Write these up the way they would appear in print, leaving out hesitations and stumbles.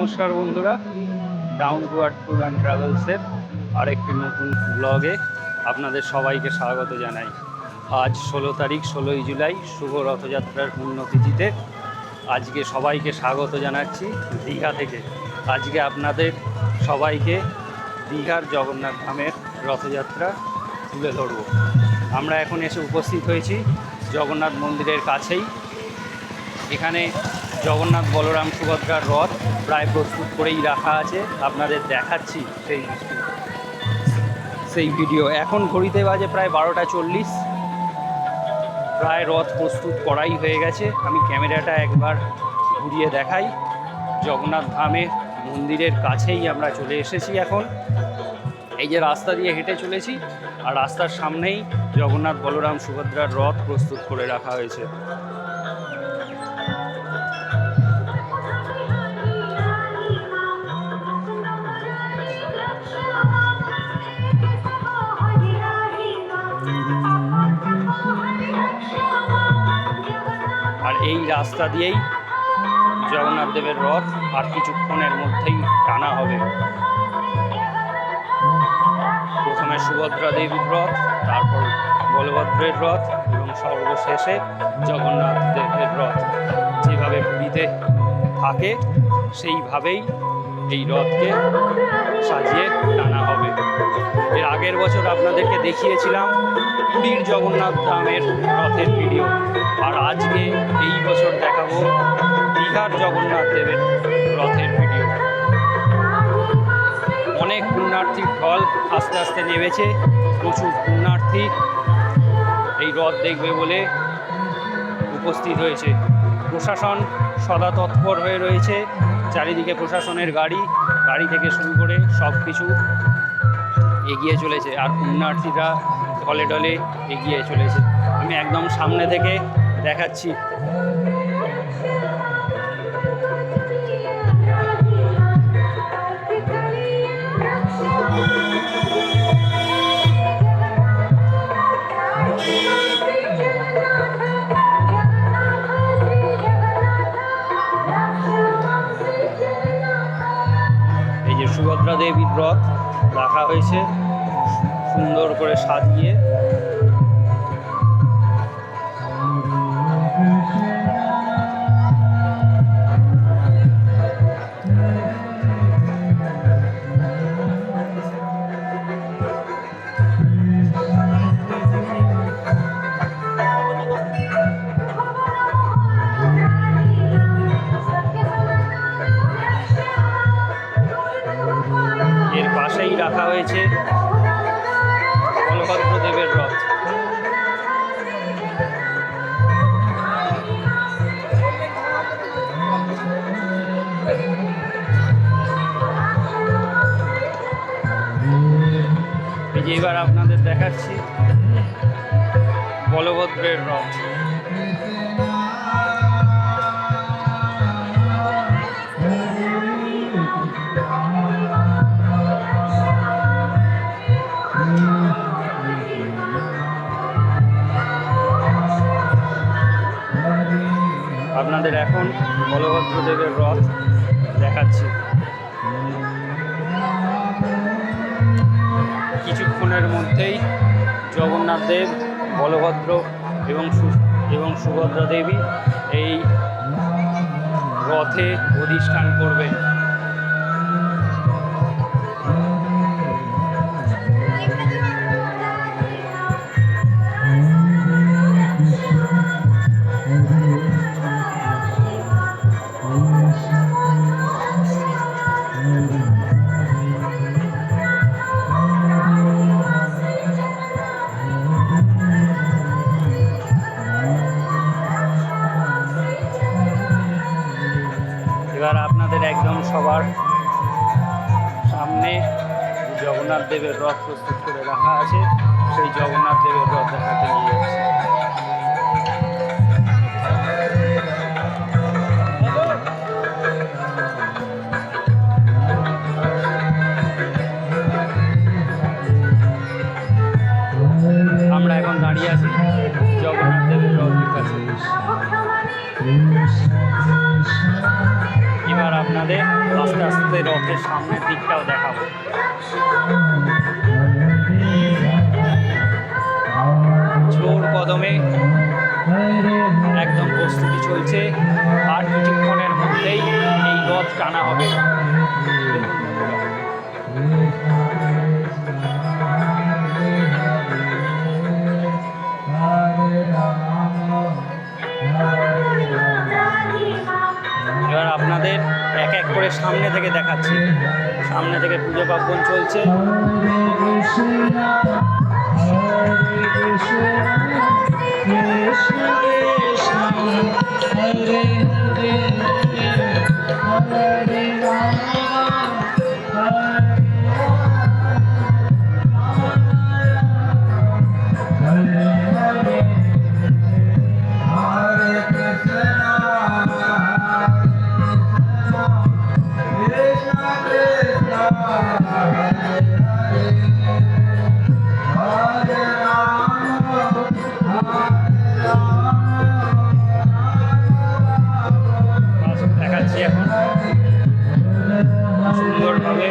নমস্কার বন্ধুরা, Down to Earth Tour and ট্রাভেলসের আরেকটি নতুন ব্লগে আপনাদের সবাইকে স্বাগত জানাই। আজ 16 তারিখ 16ই জুলাই, শুভ রথযাত্রার পুণ্যতিথিতে আজকে সবাইকে স্বাগত জানাচ্ছি দীঘা থেকে। আজকে আপনাদের সবাইকে দীঘার জগন্নাথ ধামের রথযাত্রা তুলে ধরব। আমরা এখন এসে উপস্থিত হয়েছি জগন্নাথ মন্দিরের কাছেই। এখানে জগন্নাথ, বলরাম, সুভদ্রার রথ প্রায় প্রস্তুত করেই রাখা আছে, আপনাদের দেখাচ্ছি সেই ভিডিও। এখন ঘড়িতে বাজে প্রায় 12টা 40, প্রায় রথ প্রস্তুত করাই হয়ে গেছে। আমি ক্যামেরাটা একবার ঘুরিয়ে দেখাই। জগন্নাথ ধামের মন্দিরের কাছেই আমরা চলে এসেছি এখন। এই যে রাস্তা দিয়ে হেঁটে চলেছি, আর রাস্তার সামনেই জগন্নাথ, বলরাম, সুভদ্রার রথ প্রস্তুত করে রাখা হয়েছে। আর এই রাস্তা দিয়েই জগন্নাথ দেবের রথ আর কিছুক্ষণের মধ্যেই টানা হবে। প্রথমে সুভদ্রা দেবীর রথ, তারপর বলভদ্রের রথ এবং সর্বশেষে জগন্নাথ দেবের রথ। যেভাবে পুরীতে থাকে সেইভাবেই এই রথকে সাজিয়ে টানা হবে। এর আগের বছর আপনাদেরকে দেখিয়েছিলাম পুরীর জগন্নাথ ধামের রথের ভিডিও, আর আজকে এই বছর দেখাবো দীঘার জগন্নাথ দেবের রথের ভিডিও। অনেক পুণ্যার্থীর ঢল আস্তে আস্তে নেমেছে। প্রচুর পুণ্যার্থী এই রথ দেখবে বলে উপস্থিত হয়েছে। প্রশাসন সদা তৎপর হয়ে রয়েছে। চারিদিকে প্রশাসনের গাড়ি থেকে শুরু করে সব কিছু এগিয়ে চলেছে, আর পুণ্যার্থীরা ঢলে ঢলে এগিয়ে চলেছে। আমি একদম সামনে থেকে দেখাচ্ছি। এই যে সুভদ্রা দেবীর রথ রাখা হয়েছে সুন্দর করে সাজিয়ে। এর পাশেই রাখা হয়েছে বলভদ্র দেবের রথ। এই যে এবার আপনাদের দেখাচ্ছি বলভদ্রের রথ। আপনাদের এখন বলভদ্র দেবের রথ দেখাচ্ছি। কিছুক্ষণের মধ্যেই জগন্নাথ দেব, বলভদ্র এবং সুভদ্রা দেবী এই রথে অধিষ্ঠান করবেন। এবার আপনাদের একদম সবার সামনে জগন্নাথ দেবের রথ প্রস্তুত করে রাখা আছে, সেই জগন্নাথ দেবের রথ দেখাতে নিয়ে যাচ্ছে। আমরা এখন দাঁড়িয়ে আছি জগন্নাথ দেবের রথের কাছে। এবার আপনাদের আস্তে আস্তে রথের সামনের দিকটাও দেখাবো। জোর কদমে একদম প্রস্তুতি চলছে, আর কিছুক্ষণের মধ্যেই এই রথ টানা হবে। এবার আপনাদের এক এক করে সামনে থেকে দেখাচ্ছি। সামনে থেকে পুজো পার্বণ চলছে। দেখাচ্ছি এখন সুন্দরভাবে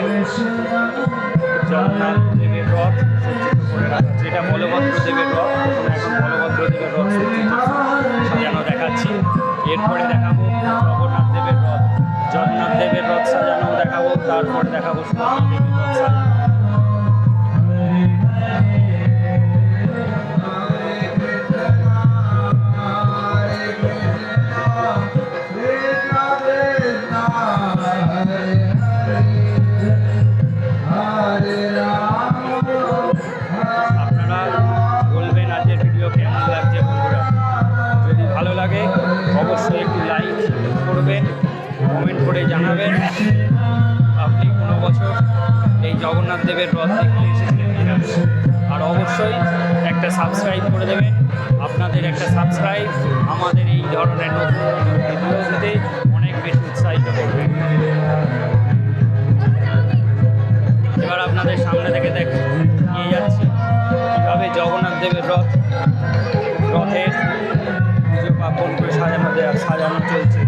জগন্নাথ দেবের রথ সজ্জিত করে রাখছে। এটা বলভদ্র দেবের রথ। এখন বলভদ্র দেবের রথ সজ্জিত সাজানো দেখাচ্ছি। এরপরে দেখাবো জগন্নাথ দেবের রথ। জগন্নাথ দেবের রথ সাজানো দেখাবো। তারপরে দেখাবো সুভদ্রা দেবের রথ সাজানো। আপনারা বলবেন আজকের ভিডিও কেমন লাগছে বন্ধুরা। যদি ভালো লাগে অবশ্যই একটু লাইক করবেন, কমেন্ট করে জানাবেন আপনি কোনো বছর এই জগন্নাথ দেবের রথ দেখতে এসেছিলেন কিনা। আর অবশ্যই একটা সাবস্ক্রাইব করে দেবেন। আপনাদের একটা সাবস্ক্রাইব আমাদের এই ধরনের নতুন নতুন ভিডিও দিতে অনেক বেশি উৎসাহিত করবে। এবার আপনাদের সামনে থেকে নিয়ে যাচ্ছি কীভাবে জগন্নাথ দেবের রথের পুজো পার্বণ করে সাজানো চলছে।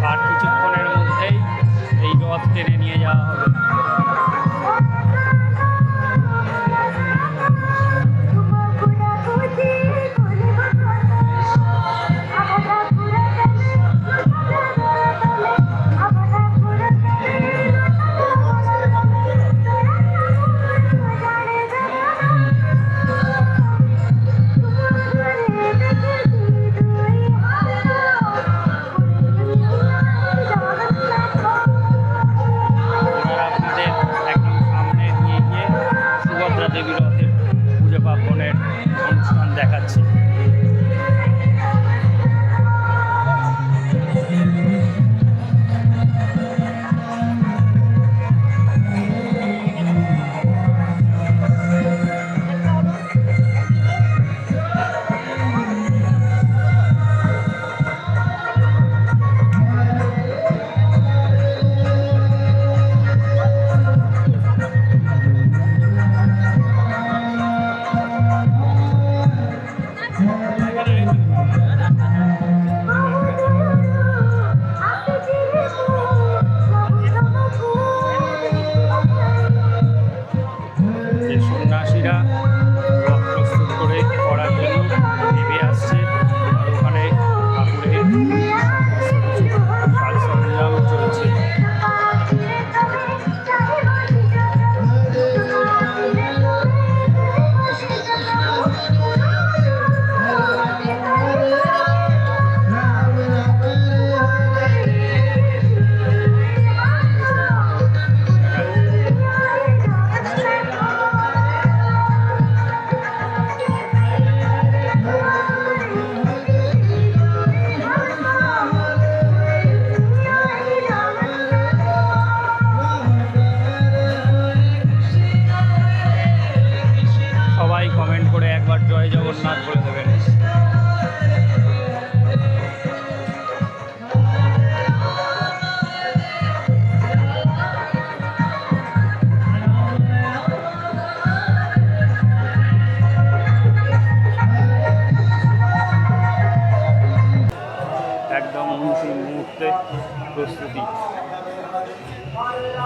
আর কিছুক্ষণের মধ্যেই এই রথ টেনে নিয়ে যাওয়া হবে।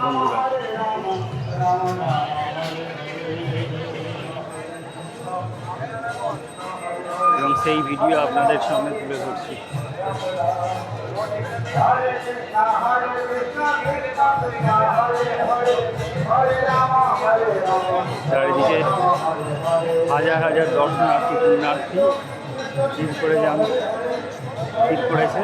বন্ধুরা। এবং সেই ভিডিও আপনাদের সামনে তুলে ধরছি। চারিদিকে হাজার হাজার দর্শনার্থী পুণ্যার্থী ভিড় করে যান, ভিড় করেছে।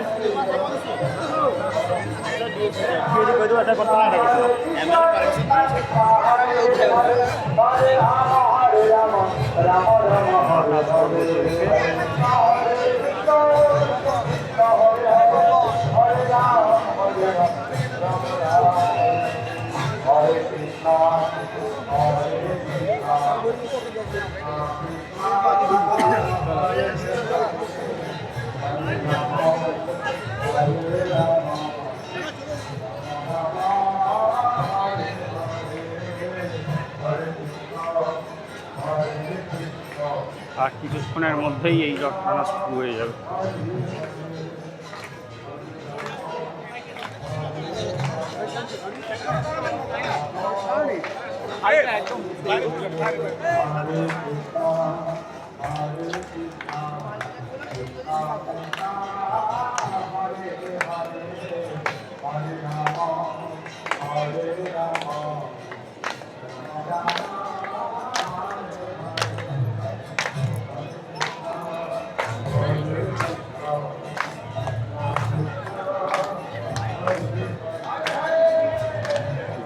আর কিছুক্ষণের মধ্যেই এই রথ টানা শুরু হয়ে যাবে।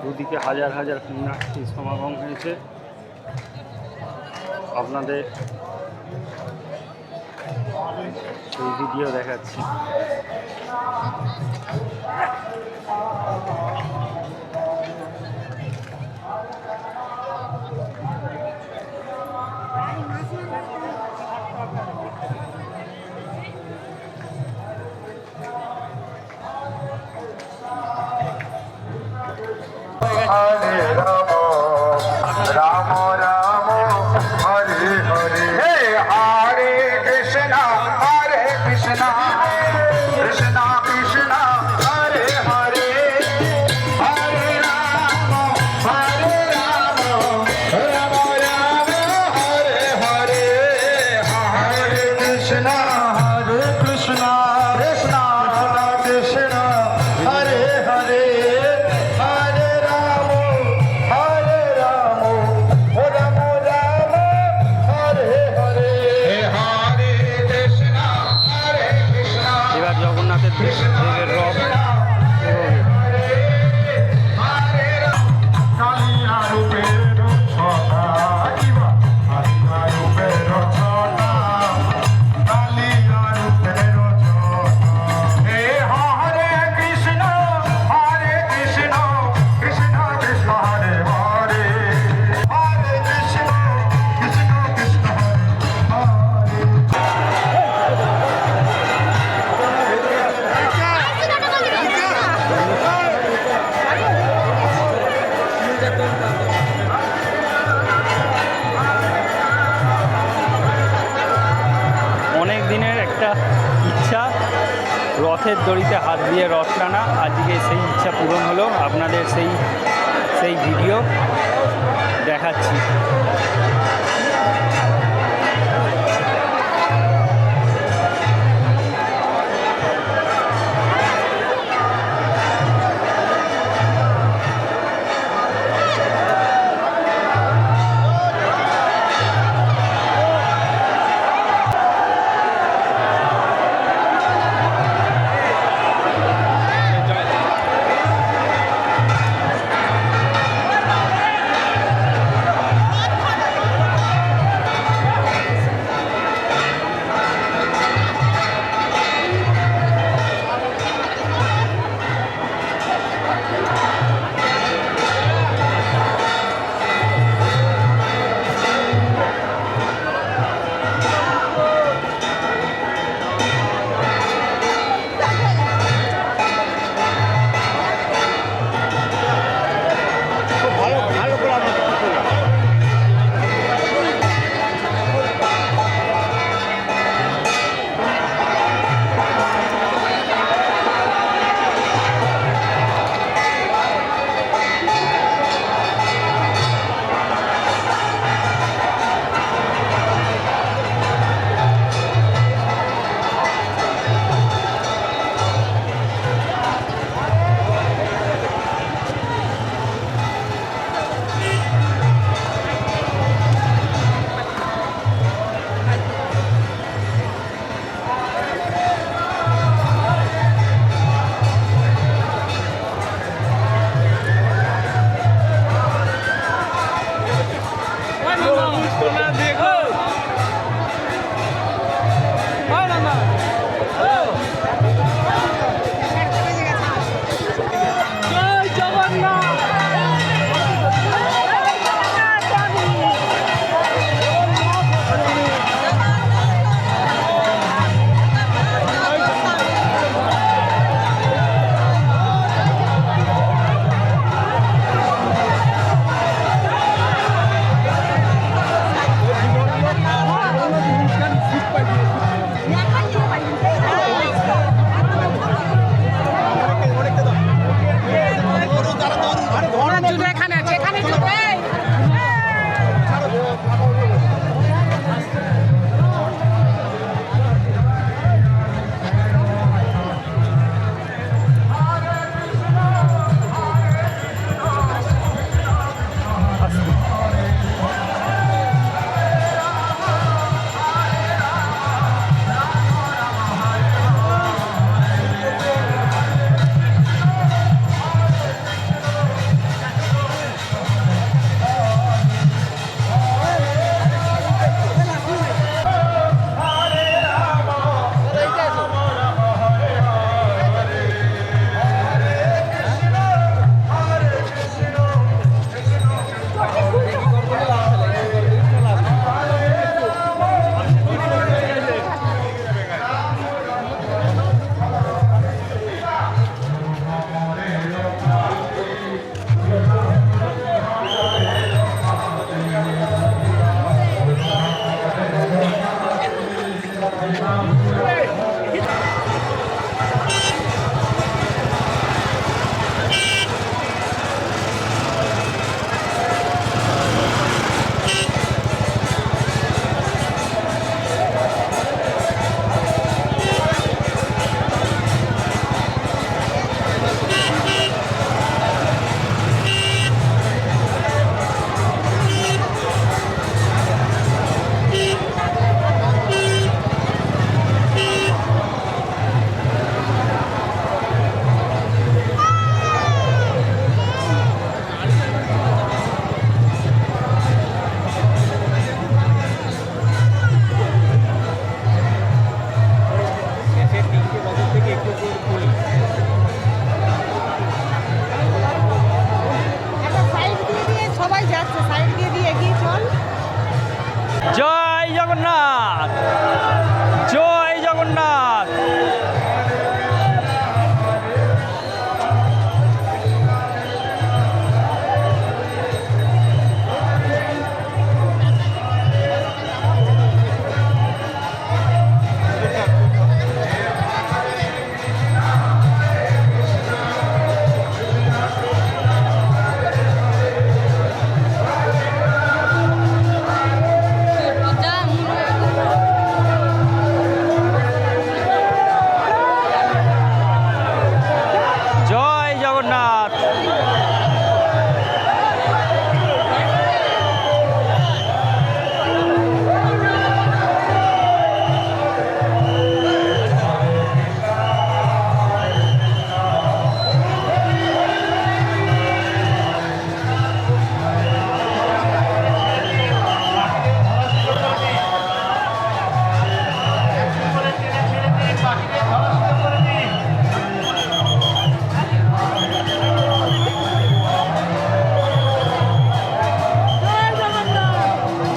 দুদিকে হাজার হাজার পুণ্যার্থী সমাগম হয়েছে। আপনাদের সেই ভিডিও দেখাচ্ছি। हरे राम राम राम हरे हरे हरे कृष्णा कृष्णा कृष्णा हरे हरे हरे राम राम राम हरे हरे हरे कृष्णा कृष्णा कृष्णा कृष्णा हरे हरे এবার জগন্নাথের দেবের রথ অনেক দিনের একটা ইচ্ছা, রথের দড়িতে হাত দিয়ে রথ টানা। আজকে সেই ইচ্ছা পূরণ হলো। আপনাদের সেই ভিডিও দেখাচ্ছি।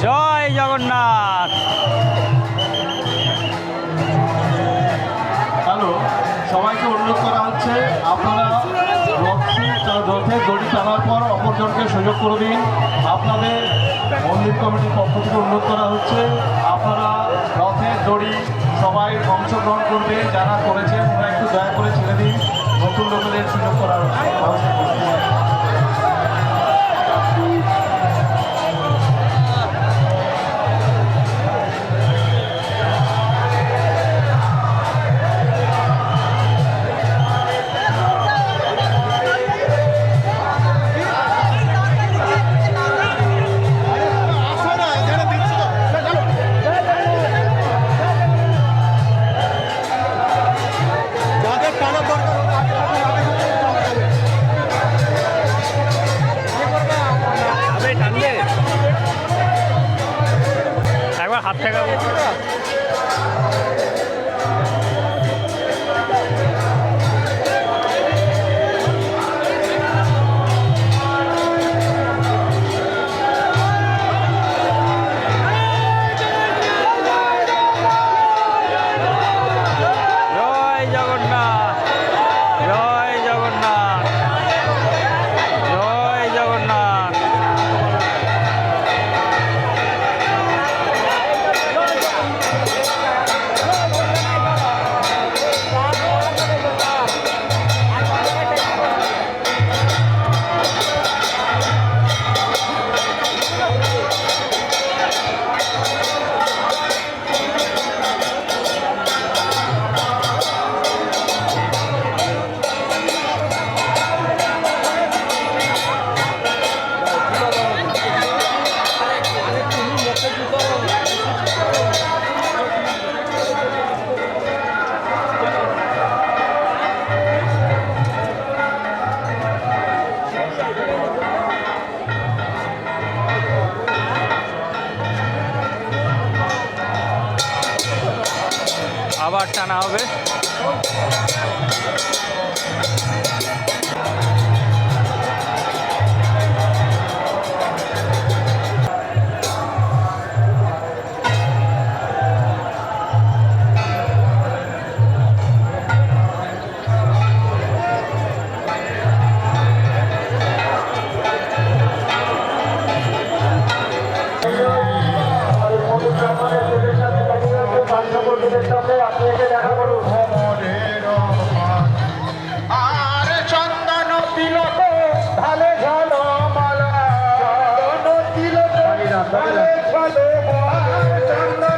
জয় জগন্নাথ। হ্যালো, সবাইকে অনুরোধ করা হচ্ছে আপনারা রথে দড়ি টানার পর অপরজনকে সুযোগ করে দিন। আপনাদের মন্দির কমিটির পক্ষ থেকে অনুরোধ করা হচ্ছে আপনারা রথের দড়ি সবাই অংশগ্রহণ করবে, যারা করেছেন ওরা একটু দয়া করে ছেড়ে দিন, নতুন লোকেদের সুযোগ করা হচ্ছে। একবার হাত ঠেকাবো। জয় জগন্নাথ, জয় জগন্নাথ, জয় জগন্নাথ। আবার টানা হবে। আর চন্দন তিলক ঢালে ঝলমলা, চন্দন তিলক ঢালে ঝলমলা, চন্দন